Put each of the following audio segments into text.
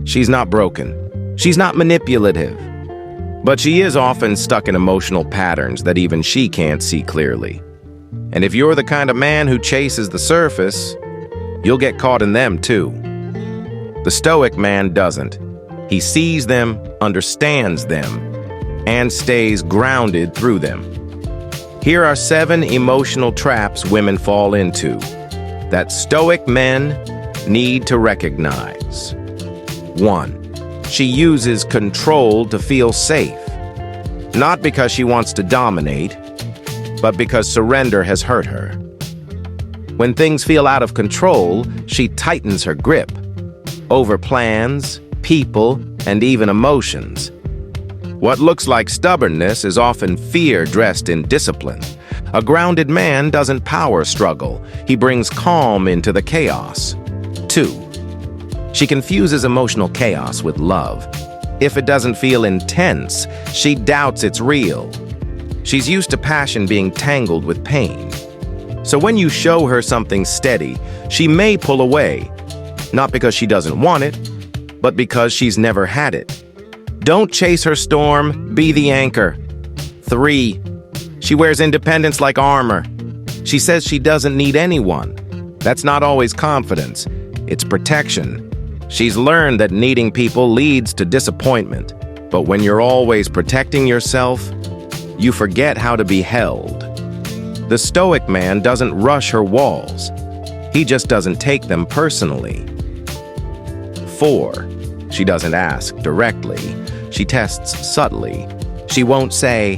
She's not broken. She's not manipulative. But she is often stuck in emotional patterns that even she can't see clearly. And if you're the kind of man who chases the surface, you'll get caught in them too. The Stoic man doesn't. He sees them, understands them, and stays grounded through them. Here are 7 emotional traps women fall into that Stoic men need to recognize. 1. She uses control to feel safe, not because she wants to dominate, but because surrender has hurt her. When things feel out of control, she tightens her grip over plans, people, and even emotions. What looks like stubbornness is often fear dressed in discipline. A grounded man doesn't power struggle. He brings calm into the chaos. 2. She confuses emotional chaos with love. If it doesn't feel intense, she doubts it's real. She's used to passion being tangled with pain. So when you show her something steady, she may pull away, not because she doesn't want it, but because she's never had it. Don't chase her storm, be the anchor. 3. She wears independence like armor. She says she doesn't need anyone. That's not always confidence, it's protection. She's learned that needing people leads to disappointment, but when you're always protecting yourself, you forget how to be held. The Stoic man doesn't rush her walls. He just doesn't take them personally. 4. She doesn't ask directly. She tests subtly. She won't say,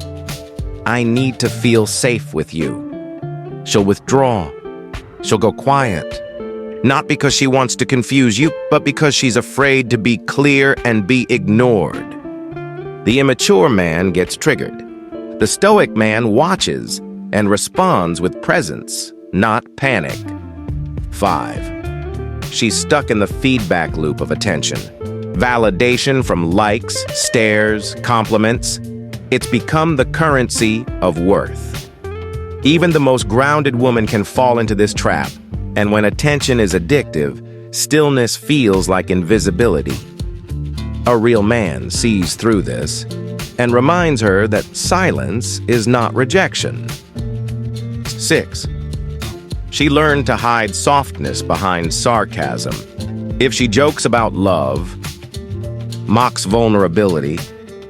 "I need to feel safe with you." She'll withdraw. She'll go quiet. Not because she wants to confuse you, but because she's afraid to be clear and be ignored. The immature man gets triggered. The Stoic man watches and responds with presence, not panic. 5. She's stuck in the feedback loop of attention. Validation from likes, stares, compliments. It's become the currency of worth. Even the most grounded woman can fall into this trap. And when attention is addictive, stillness feels like invisibility. A real man sees through this and reminds her that silence is not rejection. 6. She learned to hide softness behind sarcasm. If she jokes about love, mocks vulnerability,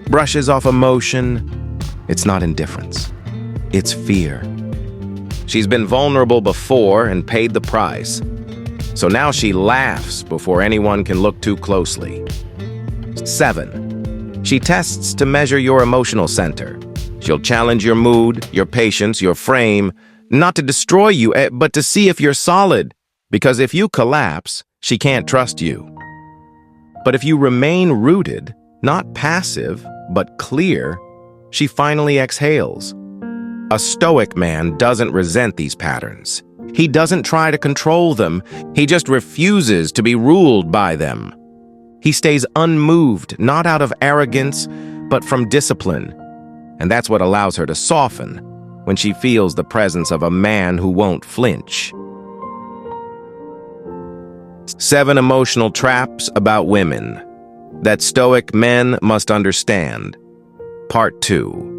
brushes off emotion, it's not indifference. It's fear. She's been vulnerable before and paid the price. So now she laughs before anyone can look too closely. 7. She tests to measure your emotional center. She'll challenge your mood, your patience, your frame, not to destroy you, but to see if you're solid. Because if you collapse, she can't trust you. But if you remain rooted, not passive, but clear, she finally exhales. A Stoic man doesn't resent these patterns. He doesn't try to control them. He just refuses to be ruled by them. He stays unmoved, not out of arrogance, but from discipline. And that's what allows her to soften when she feels the presence of a man who won't flinch. 7 emotional traps about women that Stoic men must understand. Part 2.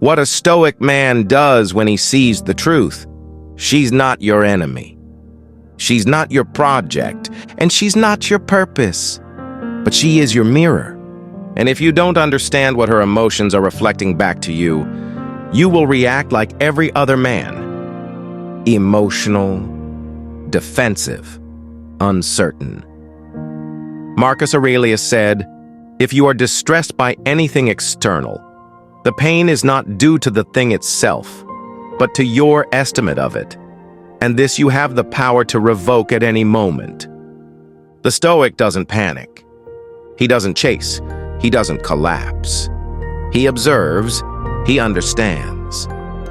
What a Stoic man does when he sees the truth. She's not your enemy. She's not your project, and she's not your purpose. But she is your mirror. And if you don't understand what her emotions are reflecting back to you, you will react like every other man. Emotional, defensive, uncertain. Marcus Aurelius said, "If you are distressed by anything external, the pain is not due to the thing itself, but to your estimate of it, and this you have the power to revoke at any moment." The Stoic doesn't panic. He doesn't chase. He doesn't collapse. He observes, he understands,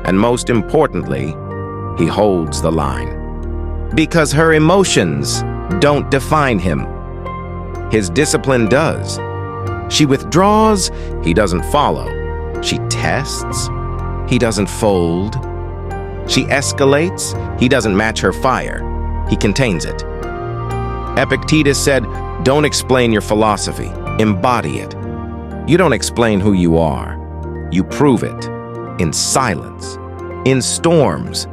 and most importantly, he holds the line. Because her emotions don't define him. His discipline does. She withdraws, he doesn't follow. She tests, he doesn't fold. She escalates, he doesn't match her fire. He contains it. Epictetus said, Don't explain your philosophy. Embody it. You don't explain who you are. You prove it. In silence. In storms.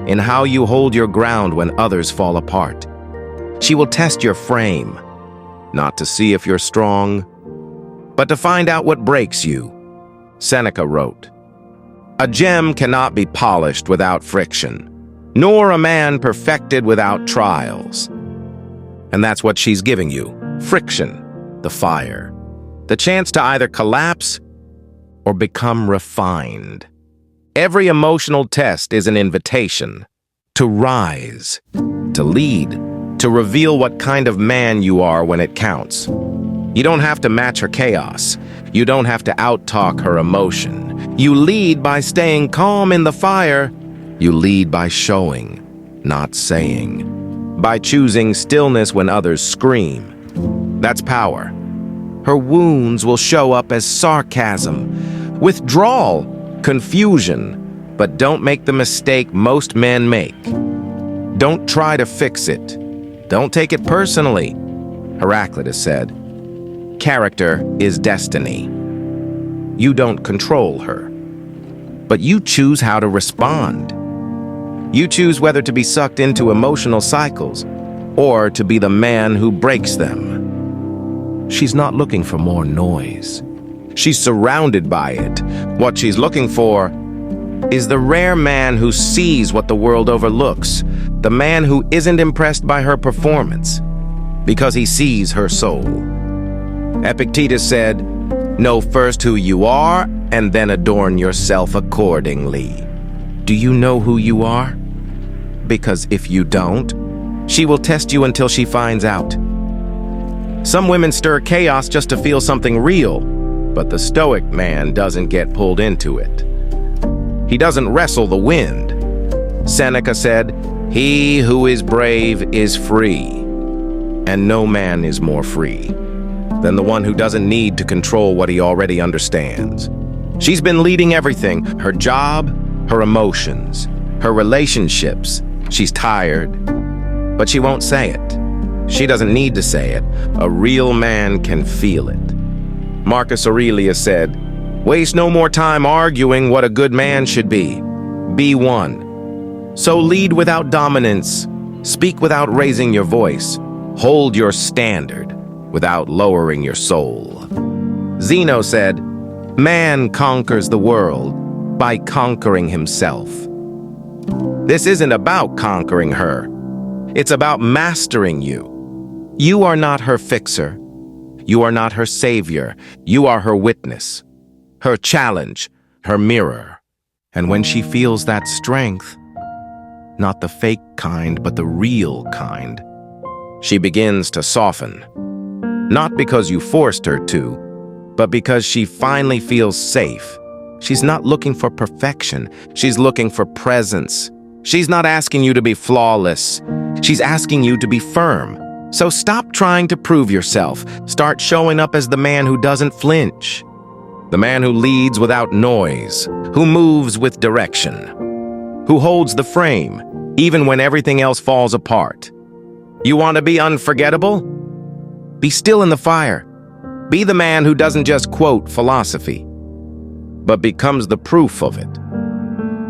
In how you hold your ground when others fall apart. She will test your frame. Not to see if you're strong, but to find out what breaks you. Seneca wrote, "A gem cannot be polished without friction, nor a man perfected without trials." And that's what she's giving you. Friction, the fire. The chance to either collapse or become refined. Every emotional test is an invitation to rise, to lead, to reveal what kind of man you are when it counts. You don't have to match her chaos. You don't have to outtalk her emotion. You lead by staying calm in the fire. You lead by showing, not saying. By choosing stillness when others scream. That's power. Her wounds will show up as sarcasm, withdrawal, confusion, but don't make the mistake most men make. Don't try to fix it. Don't take it personally. Heraclitus said, "Character is destiny." You don't control her, but you choose how to respond. You choose whether to be sucked into emotional cycles or to be the man who breaks them. She's not looking for more noise. She's surrounded by it. What she's looking for is the rare man who sees what the world overlooks, the man who isn't impressed by her performance because he sees her soul. Epictetus said, "Know first who you are and then adorn yourself accordingly." Do you know who you are? Because if you don't, she will test you until she finds out. Some women stir chaos just to feel something real, but the Stoic man doesn't get pulled into it. He doesn't wrestle the wind. Seneca said, "He who is brave is free, and no man is more free than the one who doesn't need to control what he already understands." She's been leading everything, her job, her emotions, her relationships. She's tired, but she won't say it. She doesn't need to say it. A real man can feel it. Marcus Aurelius said, "Waste no more time arguing what a good man should be. Be one. So lead without dominance. Speak without raising your voice. Hold your standard without lowering your soul." Zeno said, "Man conquers the world by conquering himself." This isn't about conquering her. It's about mastering you. You are not her fixer. You are not her savior. You are her witness, her challenge, her mirror. And when she feels that strength, not the fake kind, but the real kind, she begins to soften. Not because you forced her to, but because she finally feels safe. She's not looking for perfection. She's looking for presence. She's not asking you to be flawless. She's asking you to be firm. So stop trying to prove yourself. Start showing up as the man who doesn't flinch. The man who leads without noise, who moves with direction, who holds the frame, even when everything else falls apart. You want to be unforgettable? Be still in the fire. Be the man who doesn't just quote philosophy, but becomes the proof of it.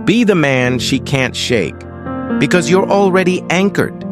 Be the man she can't shake, because you're already anchored.